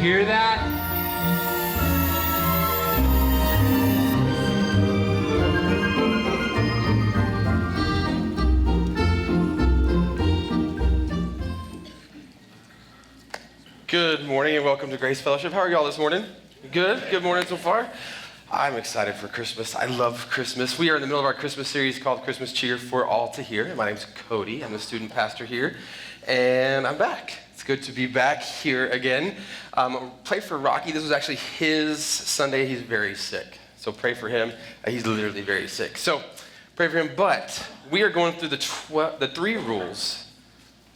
hear that? Good morning and welcome to Grace Fellowship. How are y'all this morning? Good? Good morning so far? I'm excited for Christmas. I love Christmas. We are in the middle of our Christmas series called Christmas Cheer for All to Hear. My name's Cody. I'm the student pastor here, and I'm back. It's good to be back here again. Pray for Rocky. This was actually his Sunday. He's very sick, so pray for him. He's literally very sick, so pray for him. But we are going through the 3 rules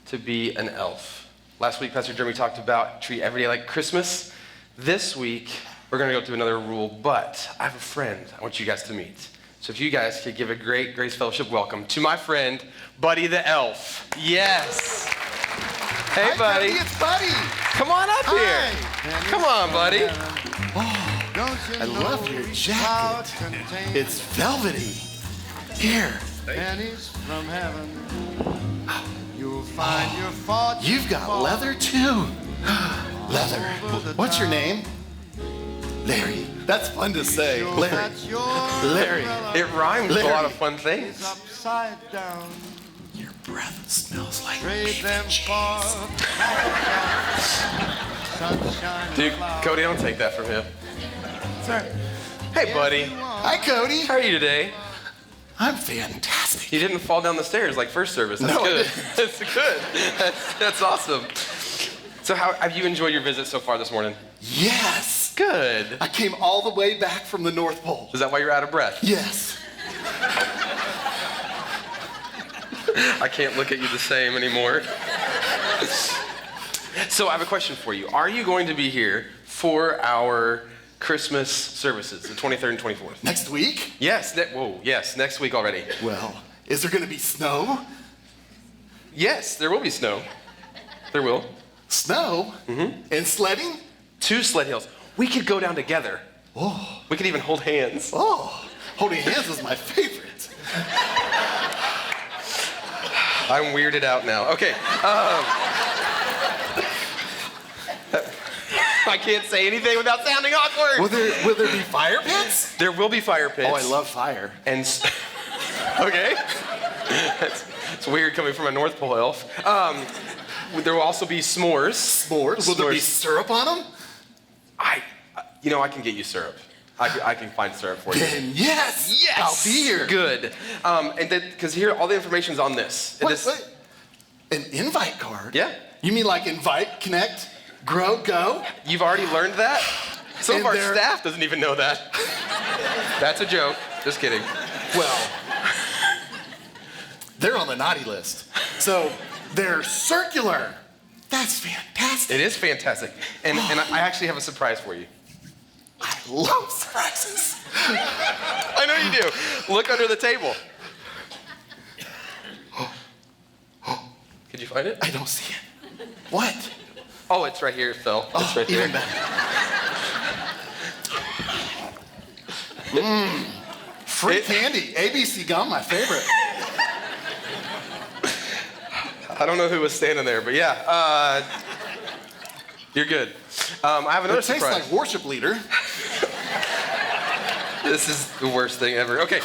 to be an elf. Last week, Pastor Jeremy talked about treat every day like Christmas. This week, we're going to go through another rule, but I have a friend I want you guys to meet. So if you guys could give a great Grace Fellowship welcome to my friend, Buddy the Elf. Yes. Hey, Hi, Buddy. Cody, it's Buddy. Come on up here. Come on, buddy. Oh, I love your jacket. It's velvety. Here. Pennies from heaven. You'll find your fortune. You've got leather too. Leather. What's your name? Larry. That's fun to say. Larry. Larry. It rhymes with a lot of fun things. Upside down. Your breath smells like sunshine. Dude, Cody, don't take that from him. Sorry. Hey, buddy. Hi, Cody. How are you today? I'm fantastic. You didn't fall down the stairs like first service. That's No, I good. didn't. That's good. That's awesome. So how have you enjoyed your visit so far this morning? Yes. Good. I came all the way back from the North Pole. Is that why you're out of breath? Yes. I can't look at you the same anymore. So I have a question for you. Are you going to be here for our Christmas services, the 23rd and 24th? Next week? Yes. Yes, next week already. Well, is there going to be snow? Yes, there will be snow. There will. Snow? Mm-hmm. And sledding? 2 sled hills. We could go down together. Oh. We could even hold hands. Oh. Holding hands is my favorite. I'm weirded out now. Okay. I can't say anything without sounding awkward. Will there be fire pits? There will be fire pits. Oh, I love fire. And okay. It's weird coming from a North Pole elf. There will also be s'mores. S'mores? Will there be syrup on them? I can get you syrup. I can find syrup for you. Then yes. Yes. I'll be here. Good. And then, because here, all the information's on this. What? An invite card? Yeah. You mean like invite, connect, grow, go? You've already learned that? Some of our And staff doesn't even know that. That's a joke. Just kidding. Well, they're on the naughty list. So they're circular. That's fantastic. It is fantastic. And I actually have a surprise for you. I love surprises. I know you do. Look under the table. Could you find it? I don't see it. What? Oh, it's right here, it fell. It's right there. Even better. Free candy. ABC gum, my favorite. I don't know who was standing there, but yeah. You're good. I have another It tastes surprise. like worship leader. This is the worst thing ever. Okay.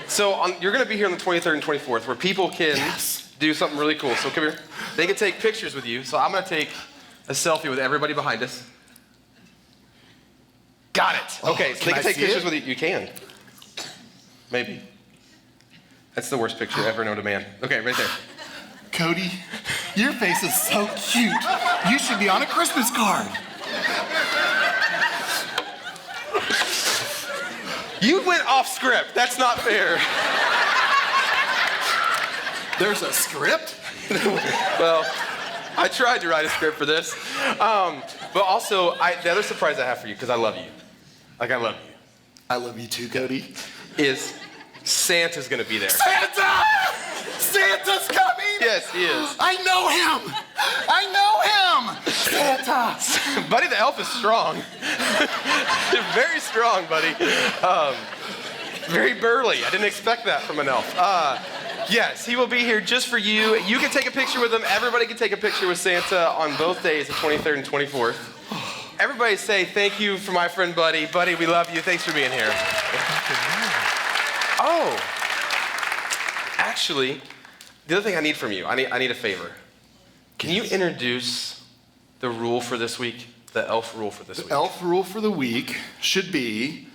So you're going to be here on the 23rd and 24th where people can do something really cool. So come here. They can take pictures with you. So I'm going to take a selfie with everybody behind us. Got it. Okay, so they can take pictures with you. You can. Maybe. That's the worst picture ever known to man. Okay, right there. Cody, your face is so cute. You should be on a Christmas card. You went off script. That's not fair. There's a script? Well, I tried to write a script for this. But also, the other surprise I have for you, because I love you. Like, I love you. I love you too, Cody. Is Santa's going to be there. Santa! Santa's coming! Yes, he is. I know him! I know him! Santa! Buddy the elf is strong. Very strong, buddy. Very burly. I didn't expect that from an elf. Yes, he will be here just for you. You can take a picture with him. Everybody can take a picture with Santa on both days, the 23rd and 24th. Everybody say thank you for my friend Buddy. Buddy, we love you. Thanks for being here. Oh, actually, the other thing I need from you, I need a favor. Can you introduce the rule for this week? The elf rule for this week. The elf rule for the week should be,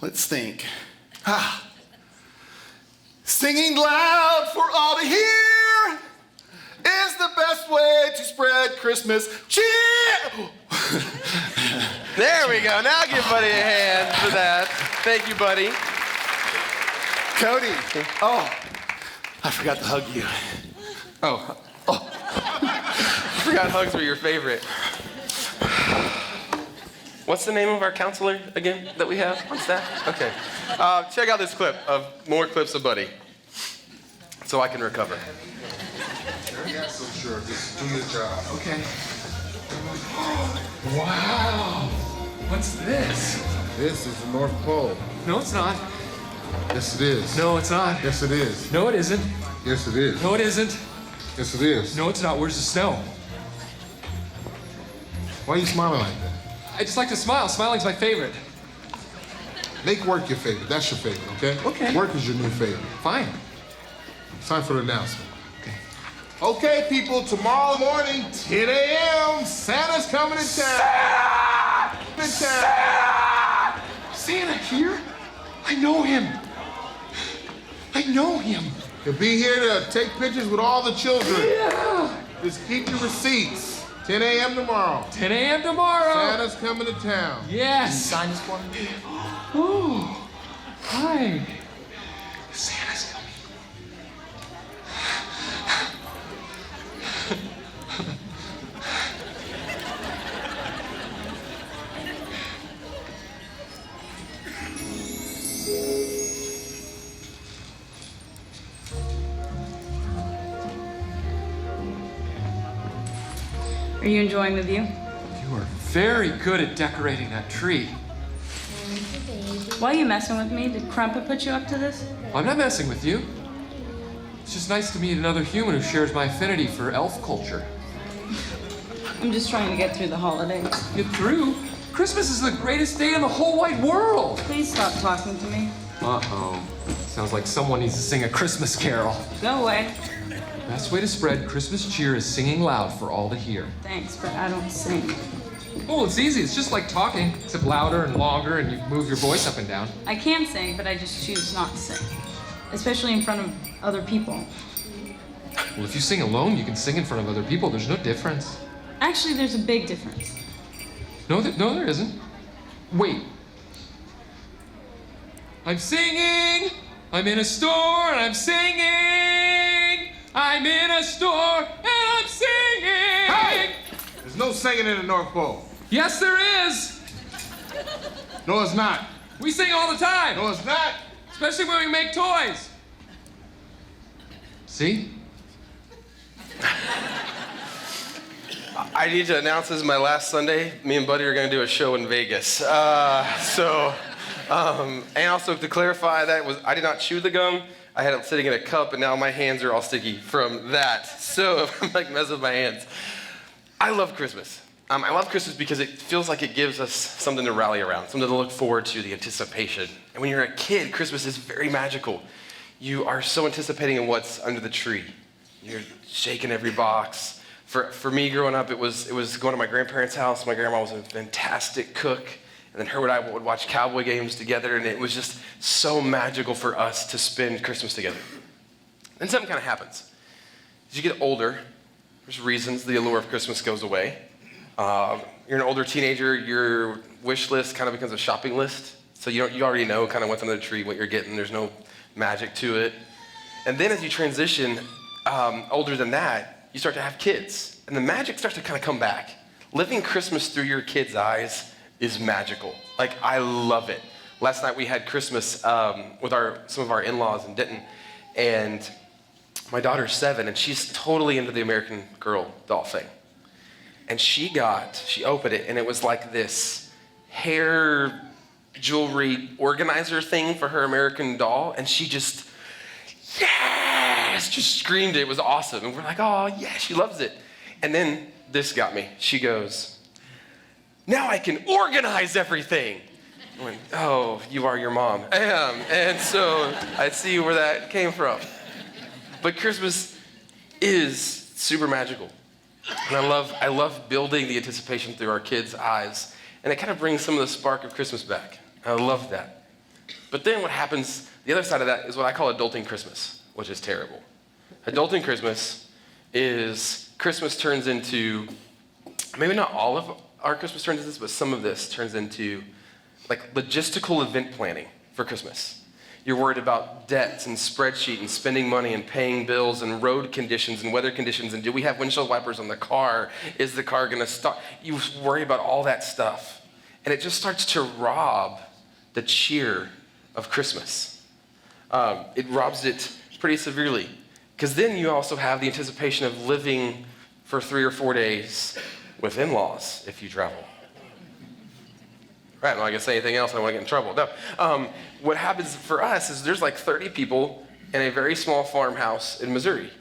let's think. Singing loud for all to hear is the best way to spread Christmas cheer. There we go. Now give Buddy a hand for that. Thank you, Buddy. Cody. Oh, I forgot to hug you. Oh. I forgot hugs were your favorite. What's the name of our counselor again that we have on staff? Okay. Check out this clip of more clips of Buddy so I can recover. Yeah, so sure. Just do your job. Okay. Wow. What's this? This is the North Pole. No, it's not. Yes, it is. No, it's not. Yes, it is. No, it isn't. Yes, it is. No, it isn't. Yes, it is. No, it's not. Where's the snow? Why are you smiling like that? I just like to smile. Smiling's my favorite. Make work your favorite. That's your favorite, okay? Okay. Work is your new favorite. Fine. It's time for the announcement. Okay, people, tomorrow morning, 10 a.m., Santa's coming to town. Santa here? I know him. I know him. He'll be here to take pictures with all the children. Yeah. Just keep your receipts. 10 a.m. tomorrow. 10 a.m. tomorrow. Santa's coming to town. Yes. Sign this for me. Oh. Hi. Santa's coming. Are you enjoying the view? You are very good at decorating that tree. Why are you messing with me? Did Crumpet put you up to this? I'm not messing with you. It's just nice to meet another human who shares my affinity for elf culture. I'm just trying to get through the holidays. Get through? Christmas is the greatest day in the whole wide world. Please stop talking to me. Uh-oh. Sounds like someone needs to sing a Christmas carol. No way. Best way to spread Christmas cheer is singing loud for all to hear. Thanks, but I don't sing. Oh, it's easy. It's just like talking, except louder and longer, and you move your voice up and down. I can sing, but I just choose not to sing. Especially in front of other people. Well, if you sing alone, you can sing in front of other people. There's no difference. Actually, there's a big difference. No, there isn't. Wait. I'm singing. I'm in a store and I'm singing. I'm in a store and I'm singing. Hey! There's no singing in the North Pole. Yes, there is. No, it's not. We sing all the time. No, it's not. Especially when we make toys. See? I need to announce this is my last Sunday. Me and Buddy are going to do a show in Vegas. And also to clarify, I did not chew the gum. I had it sitting in a cup, and now my hands are all sticky from that. So I'm like messing with my hands. I love Christmas. I love Christmas because it feels like it gives us something to rally around, something to look forward to, the anticipation. And when you're a kid, Christmas is very magical. You are so anticipating in what's under the tree. You're shaking every box. For me growing up, it was going to my grandparents' house. My grandma was a fantastic cook. And then her and I would watch Cowboy games together, and it was just so magical for us to spend Christmas together. Then something kind of happens. As you get older, there's reasons the allure of Christmas goes away. You're an older teenager, your wish list kind of becomes a shopping list. So you already know kind of what's under the tree, what you're getting. There's no magic to it. And then as you transition older than that, you start to have kids. And the magic starts to kind of come back. Living Christmas through your kids' eyes is magical. Like, I love it. Last night we had Christmas with some of our in-laws in Denton, and my daughter's 7, and she's totally into the American Girl doll thing. And she opened it, and it was like this hair jewelry organizer thing for her American doll, and she just, yes! just screamed it was awesome. And we're like, oh, yeah, she loves it. And then this got me. She goes, now I can organize everything. I went, oh, you are your mom. I am. And so I see where that came from. But Christmas is super magical. And I love building the anticipation through our kids' eyes. And it kind of brings some of the spark of Christmas back. I love that. But then what happens, the other side of that is what I call adulting Christmas, which is terrible. Adulting Christmas is Christmas turns into, maybe not all of our Christmas turns into this, but some of this turns into like logistical event planning for Christmas. You're worried about debts and spreadsheet and spending money and paying bills and road conditions and weather conditions and do we have windshield wipers on the car? Is the car gonna start? You worry about all that stuff. And it just starts to rob the cheer of Christmas. It robs it pretty severely. Because then you also have the anticipation of living for 3 or 4 days with in-laws if you travel. Right, I'm not gonna say anything else, I don't wanna get in trouble. No. What happens for us is there's like 30 people in a very small farmhouse in Missouri.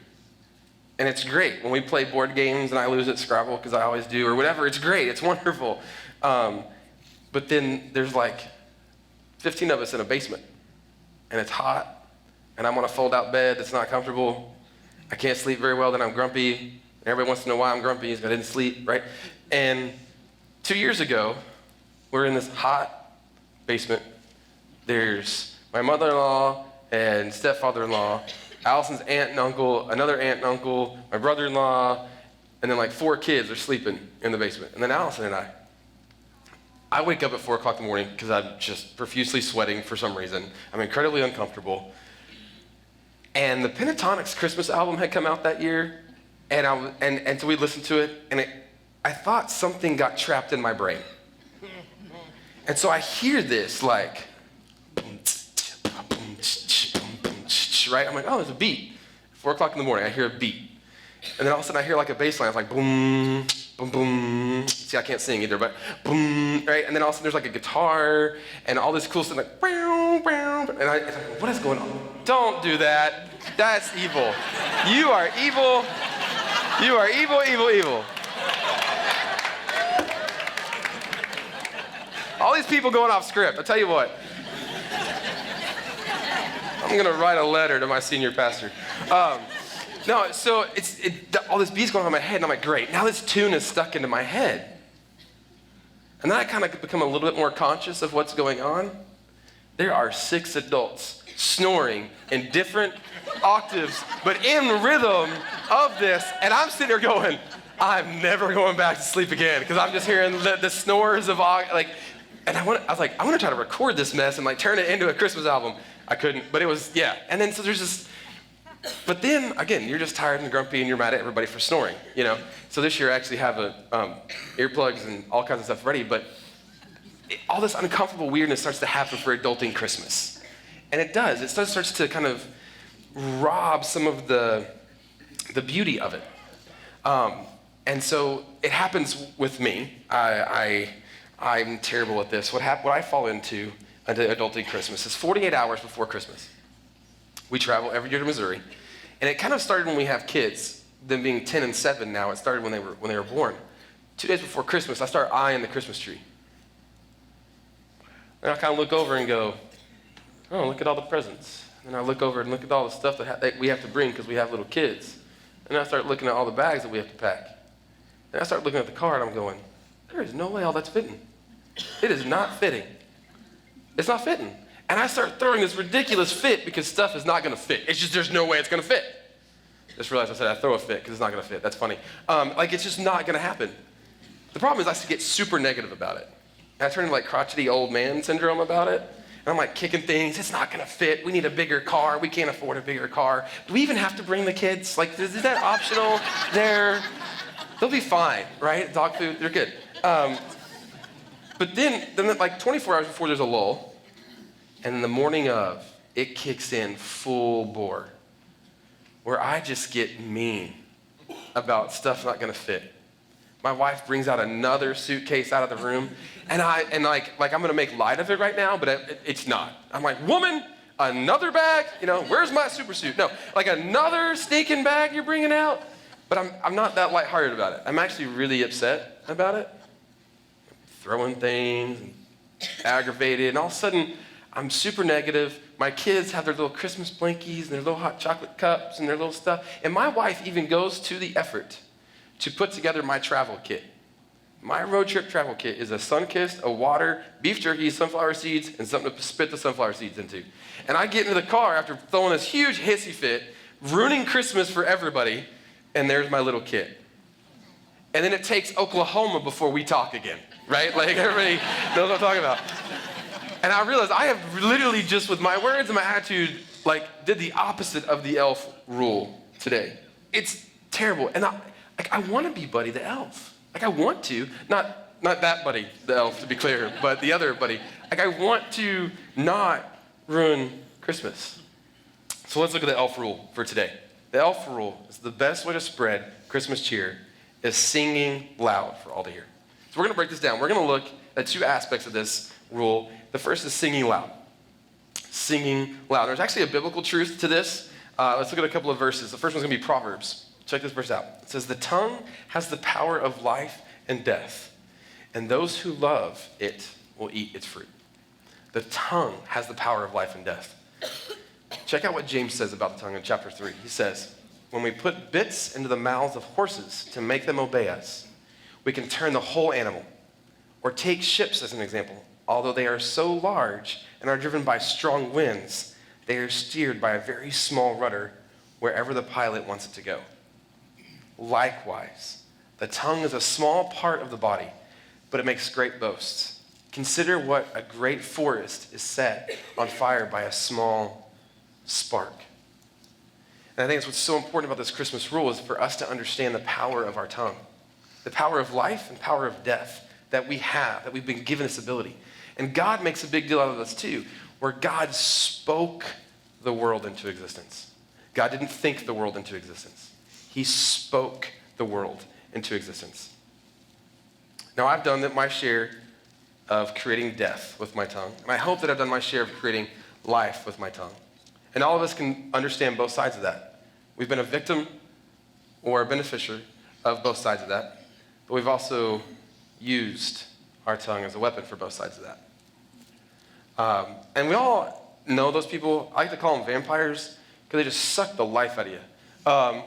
And it's great. When we play board games and I lose at Scrabble, because I always do, or whatever, it's great, it's wonderful. But then there's like 15 of us in a basement. And it's hot, and I'm on a fold-out bed that's not comfortable. I can't sleep very well, then I'm grumpy. And everybody wants to know why I'm grumpy, because I didn't sleep, right? And 2 years ago, we're in this hot basement. There's my mother-in-law and stepfather-in-law, Allison's aunt and uncle, another aunt and uncle, my brother-in-law, and then like 4 kids are sleeping in the basement. And then Allison and I wake up at 4 o'clock in the morning because I'm just profusely sweating for some reason. I'm incredibly uncomfortable. And the Pentatonics Christmas album had come out that year, and so we listened to it, and I thought something got trapped in my brain. And so I hear this like, right? I'm like, oh, there's a beat. 4 o'clock in the morning, I hear a beat. And then all of a sudden I hear like a bass line. It's like boom, boom, boom. See, I can't sing either, but boom, right? And then all of a sudden there's like a guitar and all this cool stuff like, bow, bow. And I like, what is going on? Don't do that. That's evil. You are evil. You are evil, evil, evil. All these people going off script. I'll tell you what. I'm gonna write a letter to my senior pastor. No, so all this beat's going on in my head, and I'm like, great, now this tune is stuck into my head. And then I kind of become a little bit more conscious of what's going on. There are 6 adults snoring in different octaves, but in rhythm of this, and I'm sitting there going, I'm never going back to sleep again, because I'm just hearing the snores of, like, and I was like, I want to try to record this mess and like turn it into a Christmas album. I couldn't, but it was, yeah. And then so there's this, but then again, you're just tired and grumpy and you're mad at everybody for snoring, you know? So this year I actually have earplugs and all kinds of stuff ready, but all this uncomfortable weirdness starts to happen for adulting Christmas. And it does, it starts to kind of rob some of the beauty of it. And so it happens with me. I'm terrible at this. What I fall into adulting Christmas is 48 hours before Christmas. We travel every year to Missouri, and it kind of started when we have kids. Them being 10 and 7 now. It started when they were born. 2 days before Christmas, I start eyeing the Christmas tree, and I kind of look over and go, "Oh, look at all the presents." And I look over and look at all the stuff that we have to bring because we have little kids. And I start looking at all the bags that we have to pack. And I start looking at the car, and I'm going, "There is no way all that's fitting. It is not fitting. It's not fitting." And I start throwing this ridiculous fit because stuff is not going to fit. It's just, there's no way it's going to fit. Just realized I said I throw a fit because it's not going to fit. That's funny. Like, it's just not going to happen. The problem is I get super negative about it. And I turn into like crotchety old man syndrome about it. And I'm like kicking things. It's not going to fit. We need a bigger car. We can't afford a bigger car. Do we even have to bring the kids? Like, is that optional? They'll be fine, right? Dog food, they're good. But then like 24 hours before there's a lull, and in the morning of, it kicks in full bore, where I just get mean about stuff not gonna fit. My wife brings out another suitcase out of the room, and like I'm gonna make light of it right now, but it's not. I'm like, woman, another bag? Where's my super suit? No, like another stinking bag you're bringing out? But I'm not that lighthearted about it. I'm actually really upset about it. Throwing things, and aggravated, and all of a sudden, I'm super negative. My kids have their little Christmas blankies and their little hot chocolate cups and their little stuff. And my wife even goes to the effort to put together my travel kit. My road trip travel kit is a Sunkist, a water, beef jerky, sunflower seeds, and something to spit the sunflower seeds into. And I get into the car after throwing this huge hissy fit, ruining Christmas for everybody, and there's my little kit. And then it takes Oklahoma before we talk again, right? Like everybody knows what I'm talking about. And I realized I have literally just with my words and my attitude, did the opposite of the elf rule today. It's terrible. And I want to be Buddy the elf. I want to, not that Buddy the elf, to be clear, but the other Buddy. I want to not ruin Christmas. So let's look at the elf rule for today. The elf rule is the best way to spread Christmas cheer is singing loud for all to hear. So we're going to break this down. We're going to look at two aspects of this rule. The first is singing loud. Singing loud. There's actually a biblical truth to this. Let's look at a couple of verses. The first one's going to be Proverbs. Check this verse out. It says, the tongue has the power of life and death, and those who love it will eat its fruit. The tongue has the power of life and death. Check out what James says about the tongue in chapter 3. He says, when we put bits into the mouths of horses to make them obey us, we can turn the whole animal. Or take ships as an example. Although they are so large and are driven by strong winds, they are steered by a very small rudder wherever the pilot wants it to go. Likewise, the tongue is a small part of the body, but it makes great boasts. Consider what a great forest is set on fire by a small spark. And I think that's what's so important about this Christmas rule is for us to understand the power of our tongue, the power of life and power of death that we have, that we've been given this ability. And God makes a big deal out of this too, where God spoke the world into existence. God didn't think the world into existence. He spoke the world into existence. Now, I've done my share of creating death with my tongue, and I hope that I've done my share of creating life with my tongue. And all of us can understand both sides of that. We've been a victim or a beneficiary of both sides of that, but we've also used our tongue as a weapon for both sides of that. And we all know those people. I like to call them vampires because they just suck the life out of you.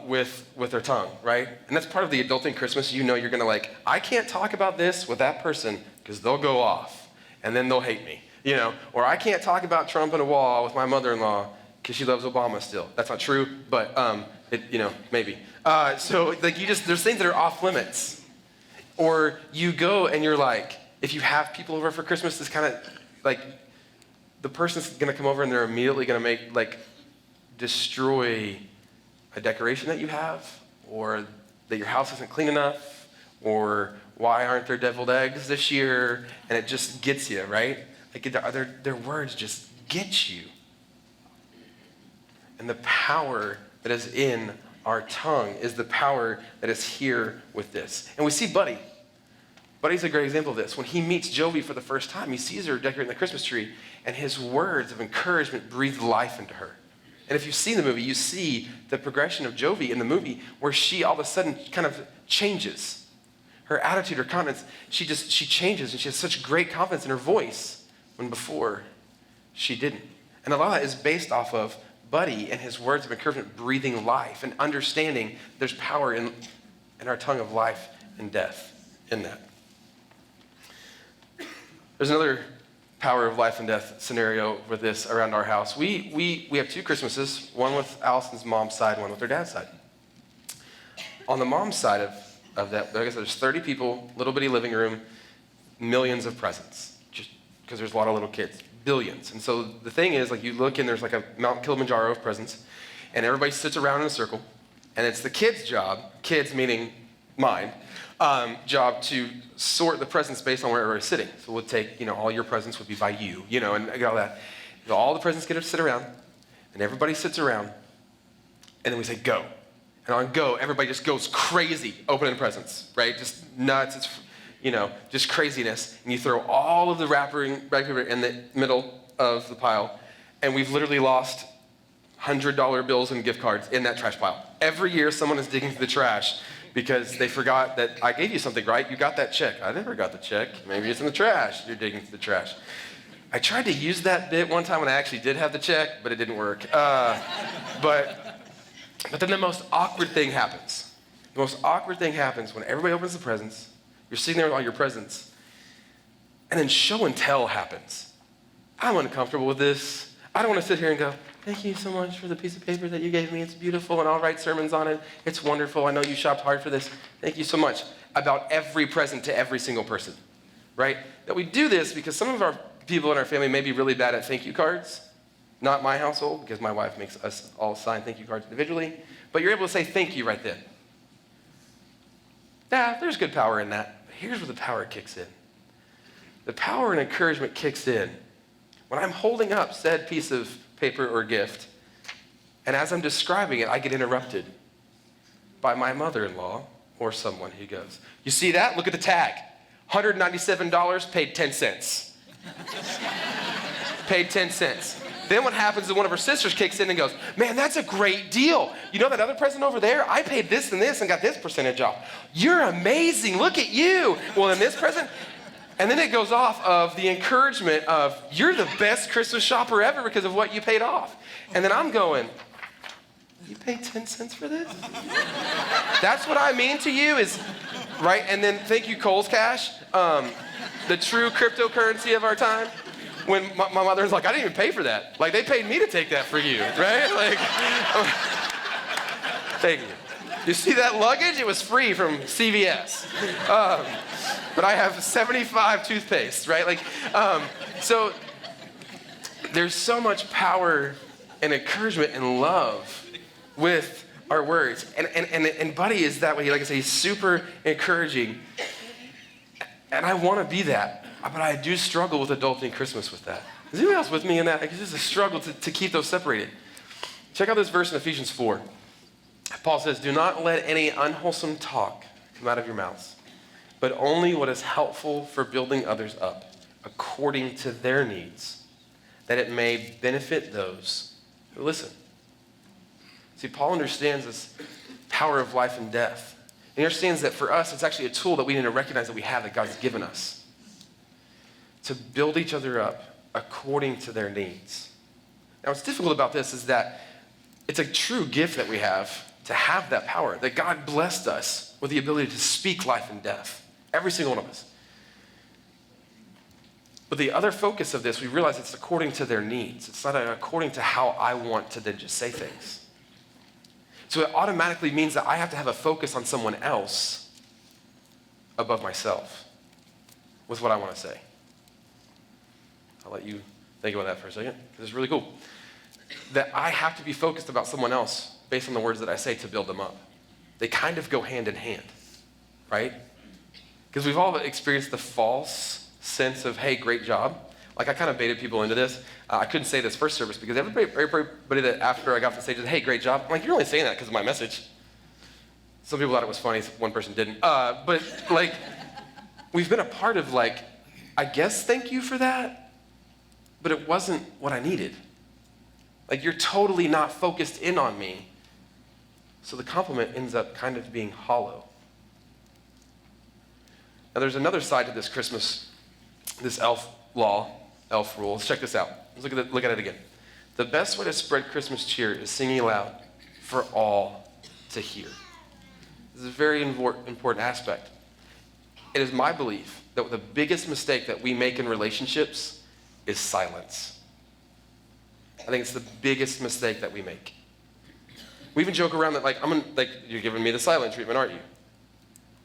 With their tongue, right? And that's part of the adulting Christmas. You're going to I can't talk about this with that person because they'll go off and then they'll hate me, Or I can't talk about Trump and a wall with my mother-in-law because she loves Obama still. That's not true, but maybe. So there's things that are off limits. Or you go and you're if you have people over for Christmas, it's kind of the person's going to come over and they're immediately going to destroy a decoration that you have, or that your house isn't clean enough, or why aren't there deviled eggs this year? And it just gets you, right? Their words just get you. And the power that is in our tongue is the power that is here with this. And we see Buddy. Buddy's a great example of this. When he meets Jovi for the first time, he sees her decorating the Christmas tree, and his words of encouragement breathe life into her. And if you've seen the movie, you see the progression of Jovi in the movie where she all of a sudden kind of changes. Her attitude, her confidence, she changes, and she has such great confidence in her voice when before she didn't. And a lot of that is based off of Buddy and his words of encouragement breathing life and understanding there's power in our tongue of life and death in that. There's another power of life and death scenario with this around our house. We have two Christmases, one with Allison's mom's side, one with her dad's side. On the mom's side of that, like I said, there's 30 people, little bitty living room, millions of presents, just because there's a lot of little kids, billions. And so the thing is, you look and there's a Mount Kilimanjaro of presents, and everybody sits around in a circle, and it's the kids' job, kids meaning mine, job to sort the presents based on where everybody's sitting. So we'll take, all your presents would be by you, and all that. So all the presents get to sit around, and everybody sits around, and then we say, go. And on go, everybody just goes crazy opening presents, right? Just nuts. It's, just craziness. And you throw all of the wrapping paper in the middle of the pile, and we've literally lost $100 bills and gift cards in that trash pile. Every year, someone is digging through the trash because they forgot that I gave you something, right? You got that check. I never got the check. Maybe it's in the trash. You're digging through the trash. I tried to use that bit one time when I actually did have the check, but it didn't work. But then the most awkward thing happens. The most awkward thing happens when everybody opens the presents. You're sitting there with all your presents, and then show and tell happens. I'm uncomfortable with this. I don't want to sit here and go, thank you so much for the piece of paper that you gave me. It's beautiful, and I'll write sermons on it. It's wonderful. I know you shopped hard for this. Thank you so much. About every present to every single person, right? That we do this because some of our people in our family may be really bad at thank you cards. Not my household, because my wife makes us all sign thank you cards individually. But you're able to say thank you right then. Yeah, there's good power in that. But here's where the power kicks in. The power and encouragement kicks in when I'm holding up said piece of paper or gift, and as I'm describing it, I get interrupted by my mother-in-law or someone who goes, you see that? Look at the tag. $197, paid 10 cents. Paid 10 cents. Then what happens is one of her sisters kicks in and goes, man, that's a great deal. You know that other present over there? I paid this and this and got this percentage off. You're amazing. Look at you. Well, in this present, and then it goes off of the encouragement of, you're the best Christmas shopper ever because of what you paid off. And then I'm going, you paid 10 cents for this? That's what I mean to you is, right? And then thank you, Kohl's Cash, the true cryptocurrency of our time. When my mother's like, I didn't even pay for that. Like, they paid me to take that for you, right? Like, thank you. You see that luggage? It was free from CVS. But I have 75 toothpaste, right? Like, so there's so much power and encouragement and love with our words. And Buddy is that way. Like I say, he's super encouraging. And I want to be that. But I do struggle with adulting Christmas with that. Is anyone else with me in that? It's just a struggle to keep those separated. Check out this verse in Ephesians 4. Paul says, do not let any unwholesome talk come out of your mouths, but only what is helpful for building others up according to their needs, that it may benefit those who listen. See, Paul understands this power of life and death. And he understands that for us, it's actually a tool that we need to recognize that we have, that God's given us, to build each other up according to their needs. Now, what's difficult about this is that it's a true gift that we have to have that power, that God blessed us with the ability to speak life and death, every single one of us. But the other focus of this, we realize it's according to their needs. It's not according to how I want to then just say things. So it automatically means that I have to have a focus on someone else above myself with what I want to say. I'll let you think about that for a second, because it's really cool. That I have to be focused about someone else based on the words that I say to build them up. They kind of go hand in hand, right? Because we've all experienced the false sense of, hey, great job. Like, I kind of baited people into this. I couldn't say this first service because everybody that after I got off the stage said, hey, great job. I'm like, you're only saying that because of my message. Some people thought it was funny, one person didn't. But like, we've been a part of like, I guess thank you for that, but it wasn't what I needed. Like, you're totally not focused in on me. So the compliment ends up kind of being hollow. Now, there's another side to this Christmas, this elf rule. Let's check this out. Let's look at it again. The best way to spread Christmas cheer is singing loud for all to hear. This is a very important aspect. It is my belief that the biggest mistake that we make in relationships is silence. I think it's the biggest mistake that we make. We even joke around that like, you're giving me the silent treatment, aren't you?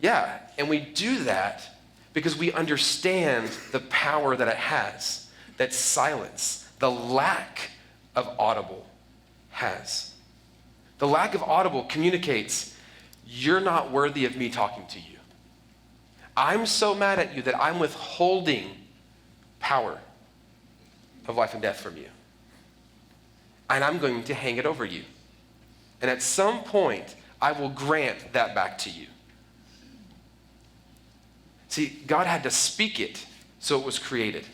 Yeah, and we do that because we understand the power that it has, that silence, the lack of audible has. The lack of audible communicates, you're not worthy of me talking to you. I'm so mad at you that I'm withholding power of life and death from you. And I'm going to hang it over you. And at some point, I will grant that back to you. See, God had to speak it so it was created.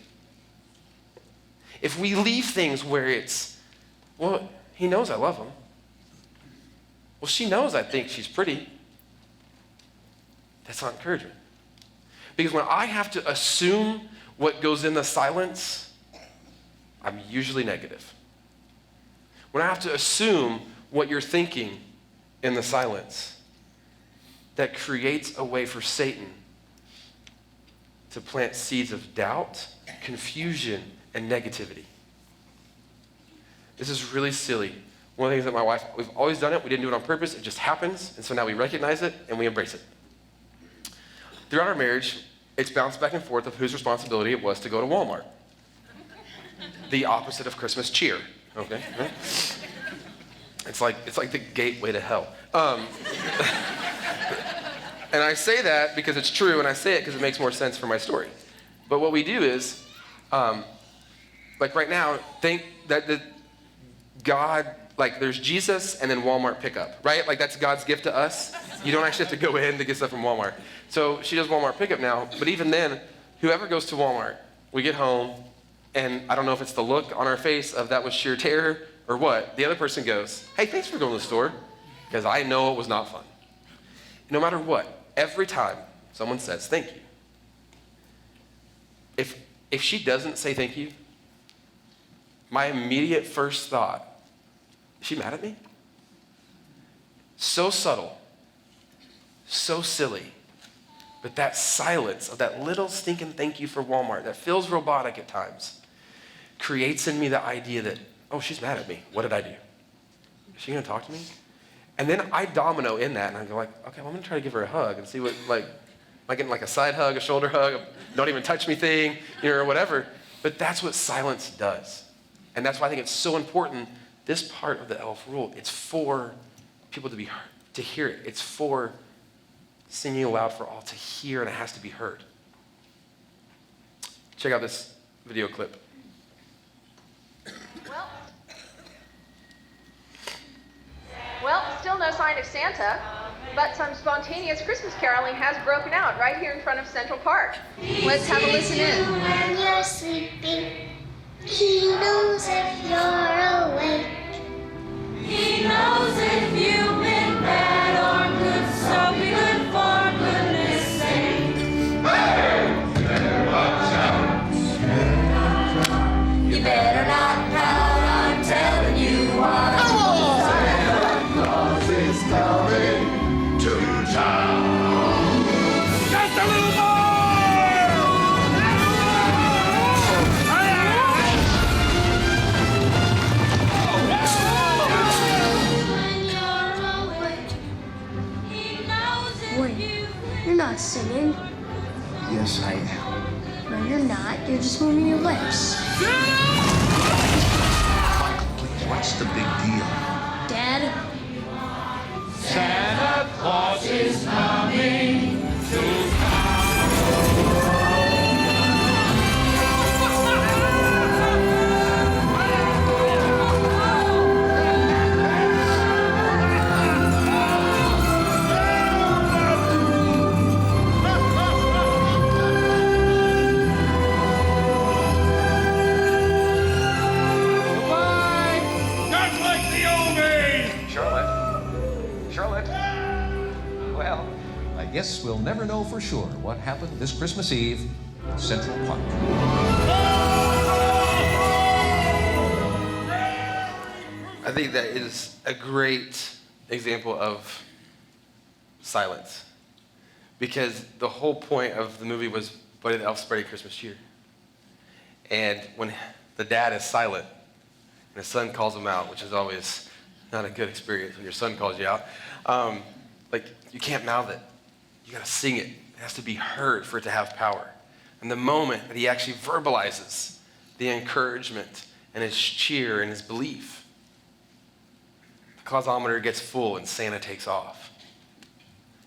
if we leave things where it's, well, he knows I love him. Well, she knows I think she's pretty. That's not encouragement. Because when I have to assume what goes in the silence, I'm usually negative. When I have to assume what you're thinking in the silence, that creates a way for Satan to plant seeds of doubt, confusion, and negativity. This is really silly. One of the things that my wife, we've always done it, we didn't do it on purpose, it just happens, and so now we recognize it and we embrace it. Throughout our marriage, it's bounced back and forth of whose responsibility it was to go to Walmart. The opposite of Christmas cheer, okay? It's like the gateway to hell. And I say that because it's true, and I say it because it makes more sense for my story. But what we do is, like right now, think that God, like there's Jesus and then Walmart pickup, right? Like that's God's gift to us. You don't actually have to go in to get stuff from Walmart. So she does Walmart pickup now, but even then, whoever goes to Walmart, we get home, and I don't know if it's the look on our face of that was sheer terror or what. The other person goes, hey, thanks for going to the store, because I know it was not fun. No matter what, every time someone says thank you, if she doesn't say thank you, my immediate first thought, is she mad at me? So subtle, so silly, but that silence of that little stinking thank you for Walmart that feels robotic at times creates in me the idea that, oh, she's mad at me. What did I do? Is she gonna talk to me? And then I domino in that and I go like, okay, well, I'm gonna try to give her a hug and see what, like, am I getting like a side hug, a shoulder hug, a don't even touch me thing, or whatever. But that's what silence does. And that's why I think it's so important, this part of the ELF rule, it's for people to hear it. It's for singing aloud for all to hear, and it has to be heard. Check out this video clip. Well, still no sign of Santa, but some spontaneous Christmas caroling has broken out right here in front of Central Park. Let's have a listen in. When you're sleeping, he knows if you're awake. He knows if you've been bad or good, so be good for goodness sake. You better not pout, I'm telling you what. Santa Claus is coming to town. Just a little more! Wait, you're not singing. Yes, I am. No, you're not. You're just moving your lips. Michael, please, what's the big deal? Dad? Santa Claus is coming to Guess we'll never know for sure what happened this Christmas Eve at Central Park. I think that is a great example of silence. Because the whole point of the movie was Buddy the Elf spreading Christmas cheer. And when the dad is silent and his son calls him out, which is always not a good experience when your son calls you out, like you can't mouth it. You gotta sing it. It has to be heard for it to have power. And the moment that he actually verbalizes the encouragement and his cheer and his belief, the clausometer gets full and Santa takes off.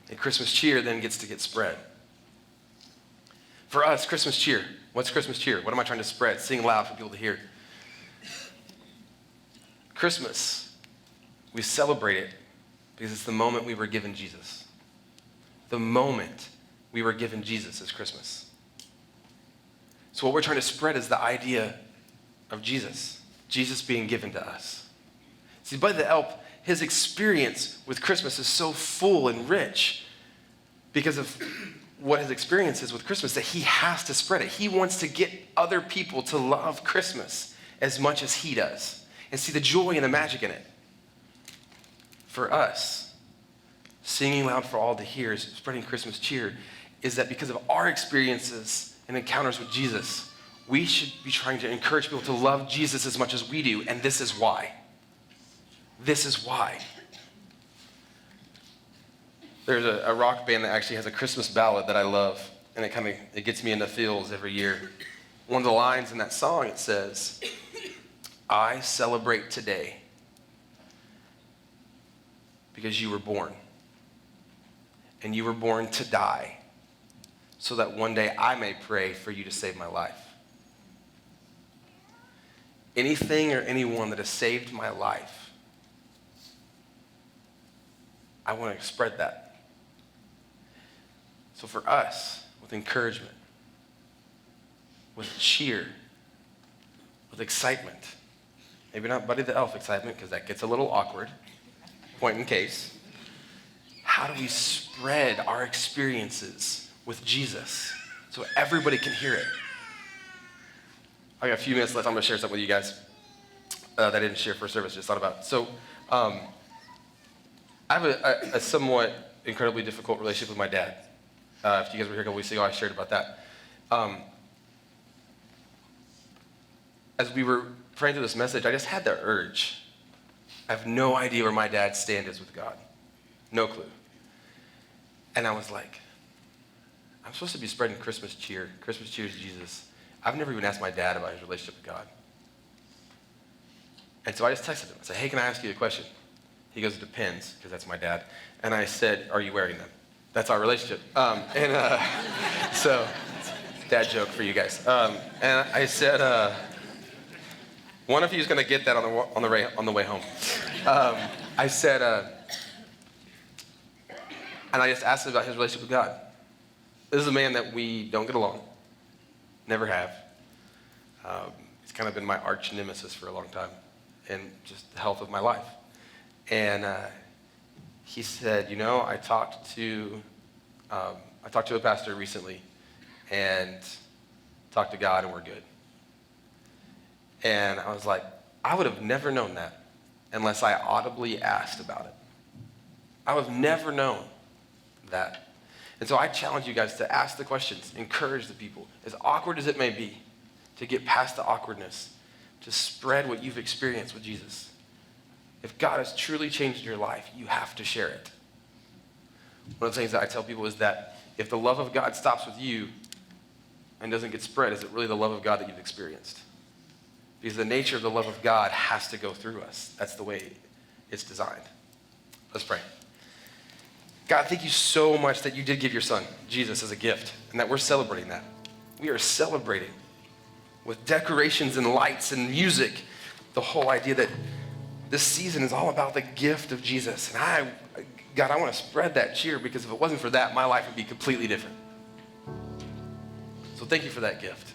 And Christmas cheer then gets to get spread. For us, Christmas cheer. What's Christmas cheer? What am I trying to spread? Sing loud for people to hear. Christmas, we celebrate it because it's the moment we were given Jesus. The moment we were given Jesus is Christmas. So what we're trying to spread is the idea of Jesus, Jesus being given to us. See, Buddy the Elf, his experience with Christmas is so full and rich because of what his experience is with Christmas that he has to spread it. He wants to get other people to love Christmas as much as he does and see the joy and the magic in it. For us, singing loud for all to hear, spreading Christmas cheer, is that because of our experiences and encounters with Jesus, we should be trying to encourage people to love Jesus as much as we do, and this is why. This is why. There's a rock band that actually has a Christmas ballad that I love, and it gets me in the feels every year. One of the lines in that song, it says, "I celebrate today because you were born, and you were born to die, so that one day I may pray for you to save my life." Anything or anyone that has saved my life, I want to spread that. So for us, with encouragement, with cheer, with excitement, maybe not Buddy the Elf excitement, because that gets a little awkward, point in case, how do we spread our experiences with Jesus so everybody can hear it? I got a few minutes left. I'm going to share something with you guys that I didn't share for service, just thought about. So I have a somewhat incredibly difficult relationship with my dad. If you guys were here a couple weeks ago, I shared about that. As we were praying through this message, I just had the urge. I have no idea where my dad's stand is with God. No clue. And I was like, I'm supposed to be spreading Christmas cheer. Christmas cheers Jesus. I've never even asked my dad about his relationship with God. And so I just texted him. I said, hey, can I ask you a question? He goes, it depends, because that's my dad. And I said, are you wearing them? That's our relationship. So, dad joke for you guys. And I said, one of you is going to get that on the way home. I said, and I just asked him about his relationship with God. This is a man that we don't get along. Never have. He's kind of been my arch nemesis for a long time, and just the health of my life. And he said, I talked to a pastor recently, and talked to God, and we're good. And I was like, I would have never known that unless I audibly asked about it. I would have never known that. And so I challenge you guys to ask the questions, encourage the people, as awkward as it may be, to get past the awkwardness, to spread what you've experienced with Jesus. If God has truly changed your life, you have to share it. One of the things that I tell people is that if the love of God stops with you and doesn't get spread, is it really the love of God that you've experienced? Because the nature of the love of God has to go through us. That's the way it's designed. Let's pray. God, thank you so much that you did give your son, Jesus, as a gift, and that we're celebrating that. We are celebrating with decorations and lights and music, the whole idea that this season is all about the gift of Jesus. And God, I want to spread that cheer, because if it wasn't for that, my life would be completely different. So thank you for that gift.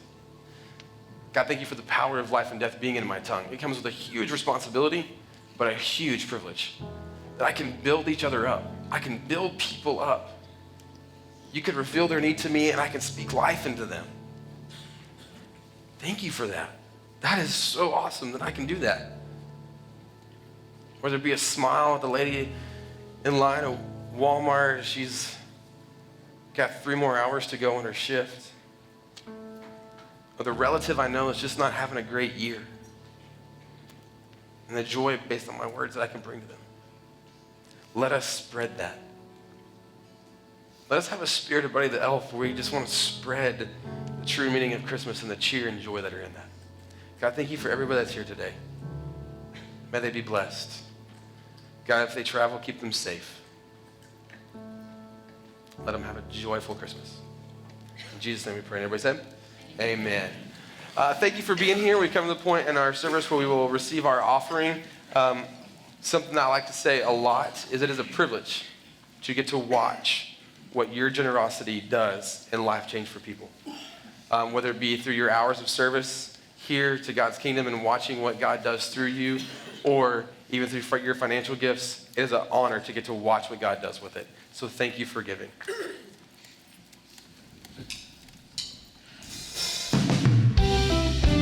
God, thank you for the power of life and death being in my tongue. It comes with a huge responsibility, but a huge privilege. That I can build each other up. I can build people up. You could reveal their need to me, and I can speak life into them. Thank you for that. That is so awesome that I can do that. Whether it be a smile at the lady in line at Walmart, she's got 3 more hours to go on her shift. Or the relative I know is just not having a great year. And the joy based on my words that I can bring to them. Let us spread that. Let us have a spirit of Buddy the Elf where we just want to spread the true meaning of Christmas and the cheer and joy that are in that. God, thank you for everybody that's here today. May they be blessed. God, if they travel, keep them safe. Let them have a joyful Christmas. In Jesus' name we pray. And everybody said, amen. Thank you for being here. We've come to the point in our service where we will receive our offering. Something that I like to say a lot is it is a privilege to get to watch what your generosity does in life change for people. Whether it be through your hours of service here to God's kingdom and watching what God does through you, or even through your financial gifts, it is an honor to get to watch what God does with it. So thank you for giving.